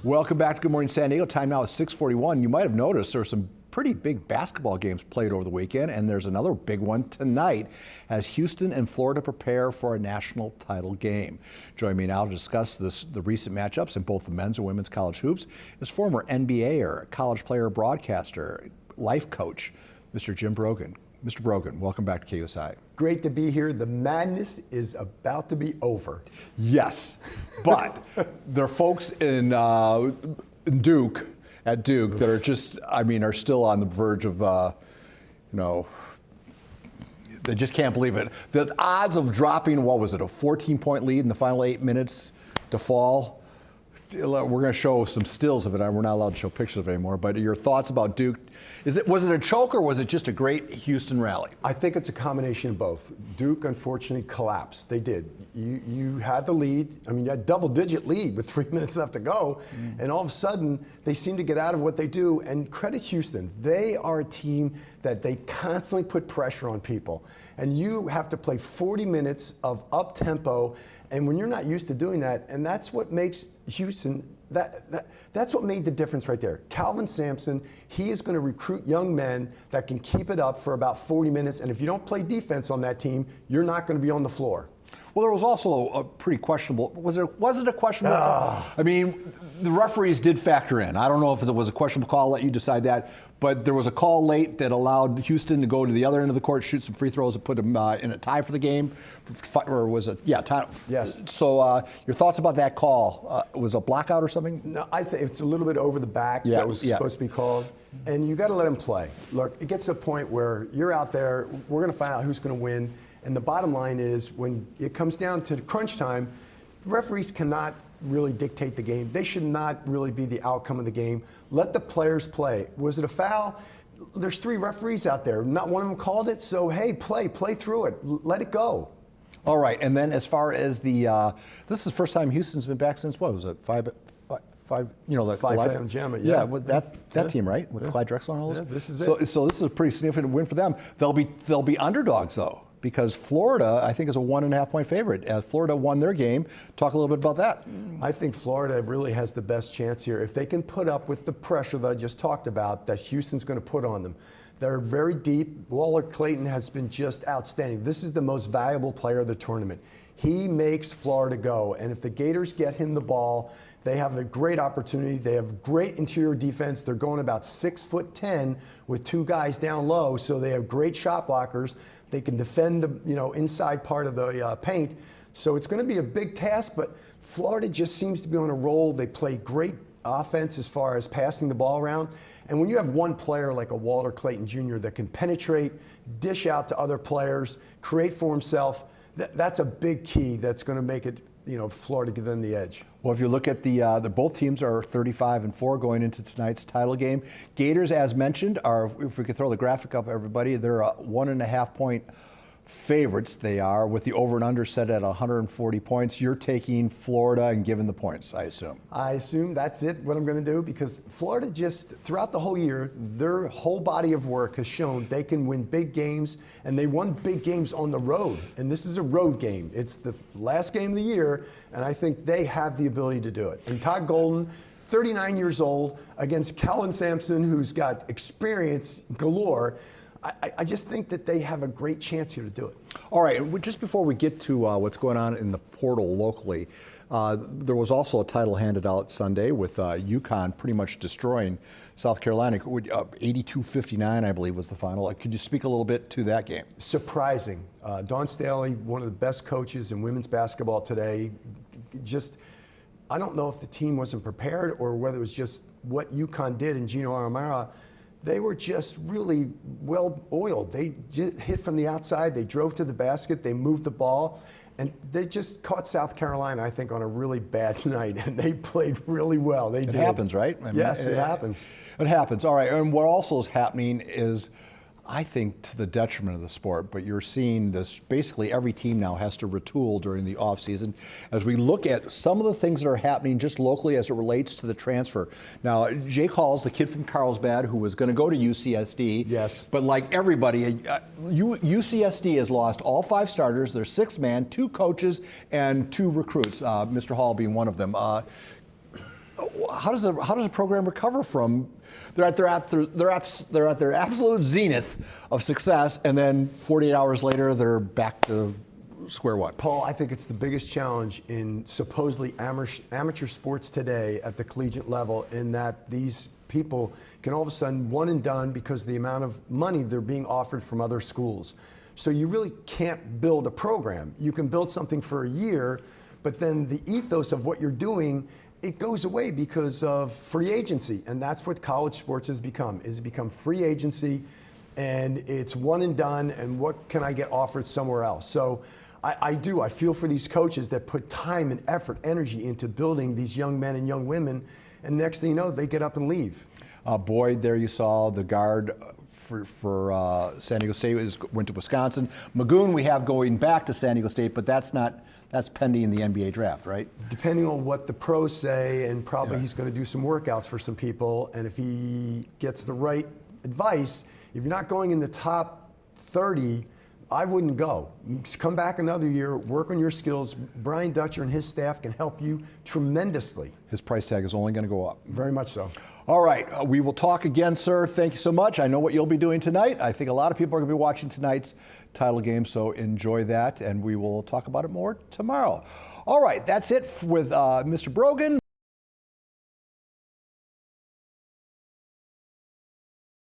Welcome back to Good Morning San Diego. Time now is 6:41. You might have noticed there were some pretty big basketball games played over the weekend, and there's another big one tonight as Houston and Florida prepare for a national title game. Joining me now to discuss the recent matchups in both the men's and women's college hoops is former NBAer, college player, broadcaster, life coach, Mr. Jim Brogan. Mr. Brogan, welcome back to KUSI. Great to be here. The madness is about to be over. Yes, but there are folks in Duke that are just, are still on the verge of, they just can't believe it. The odds of dropping, what was it, a 14-point lead in the final 8 minutes to fall. We're going to show some stills of it. We're not allowed to show pictures of it anymore. But your thoughts about Duke? Was it a choke or was it just a great Houston rally? I think it's a combination of both. Duke, unfortunately, collapsed. They did. You had the lead. You had double-digit lead with 3 minutes left to go. And all of a sudden, they seem to get out of what they do. And credit Houston. They are a team that they constantly put pressure on people. And you have to play 40 minutes of up-tempo. And when you're not used to doing that, and that's what makes Houston, that's what made the difference right there. Calvin Sampson, he is going to recruit young men that can keep it up for about 40 minutes. And if you don't play defense on that team, you're not going to be on the floor. Well, there was also a pretty questionable, was it a questionable call? The referees did factor in. I don't know if it was a questionable call, I'll let you decide that. But there was a call late that allowed Houston to go to the other end of the court, shoot some free throws, and put them in a tie for the game. Or was it? Yeah, tie. Yes. So your thoughts about that call? Was it a blackout or something? No, I think it's a little bit over the back that was supposed to be called. And you got to let him play. Look, it gets to a point where you're out there, we're going to find out who's going to win. And the bottom line is when it comes down to crunch time, referees cannot really dictate the game. They should not really be the outcome of the game. Let the players play. Was it a foul? There's 3 referees out there. Not one of them called it. So, hey, play through it. Let it go. All right. And then as far as this is the first time Houston's been back since, what was it, five, the Five Jamma, yeah, with that team, right? With Clyde Drexler and all those? Yeah, this is so, it. So this is a pretty significant win for them. They'll be underdogs, though, because Florida, I think, is a 1.5-point favorite. Florida won their game. Talk a little bit about that. I think Florida really has the best chance here. If they can put up with the pressure that I just talked about that Houston's going to put on them. They're very deep. Waller Clayton has been just outstanding. This is the most valuable player of the tournament. He makes Florida go. And if the Gators get him the ball, they have a great opportunity. They have great interior defense. They're going about 6'10" with 2 guys down low, so they have great shot blockers. They can defend the inside part of the paint. So it's going to be a big task, but Florida just seems to be on a roll. They play great offense as far as passing the ball around. And when you have one player like a Walter Clayton Jr. that can penetrate, dish out to other players, create for himself, that's a big key that's going to make it, Florida give them the edge. Well, if you look at the both teams are 35-4 going into tonight's title game. Gators, as mentioned, are, if we could throw the graphic up, everybody, they're a 1.5-point favorites. They are, with the over and under set at 140 points. You're taking Florida and giving the points, I assume. I assume that's what I'm going to do, because Florida just, throughout the whole year, their whole body of work has shown they can win big games, and they won big games on the road. And this is a road game. It's the last game of the year, and I think they have the ability to do it. And Todd Golden, 39 years old, against Calvin Sampson, who's got experience galore, I just think that they have a great chance here to do it. All right, just before we get to what's going on in the portal locally, there was also a title handed out Sunday with UConn pretty much destroying South Carolina. 82-59, I believe, was the final. Could you speak a little bit to that game? Surprising. Dawn Staley, one of the best coaches in women's basketball today, I don't know if the team wasn't prepared or whether it was just what UConn did in Gino Aramara. They were just really well oiled. They just hit from the outside. They drove to the basket. They moved the ball. And they just caught South Carolina, I think, on a really bad night. And they played really well. It happens, right? Yes, it happens. It happens. All right. And what also is happening is, I think, to the detriment of the sport, but you're seeing this, basically every team now has to retool during the offseason as we look at some of the things that are happening just locally as it relates to the transfer. Now, Jake Hall's the kid from Carlsbad who was going to go to UCSD. Yes. But like everybody, UCSD has lost all 5 starters. They're 6-man, 2 coaches, and 2 recruits, Mr. Hall being one of them. how does a program recover from they're at their absolute zenith of success, and then 48 hours later they're back to square one? Paul, I think it's the biggest challenge in supposedly amateur sports today at the collegiate level, in that these people can all of a sudden one and done because of the amount of money they're being offered from other schools. So you really can't build a program. You can build something for a year, but then the ethos of what you're doing, it goes away because of free agency. And that's what college sports has become, is become free agency, and it's one and done, and what can I get offered somewhere else? So I feel for these coaches that put time and effort, energy into building these young men and young women, and next thing you know, they get up and leave. Boyd, there you saw the guard for San Diego State went to Wisconsin. Magoon we have going back to San Diego State, but that's pending the NBA draft, right? Depending on what the pros say, and probably he's going to do some workouts for some people, and if he gets the right advice, if you're not going in the top 30, I wouldn't go. Come back another year, work on your skills. Brian Dutcher and his staff can help you tremendously. His price tag is only going to go up. Very much so. All right, we will talk again, sir. Thank you so much. I know what you'll be doing tonight. I think a lot of people are going to be watching tonight's title game, so enjoy that, and we will talk about it more tomorrow. All right, that's it with Mr. Brogan.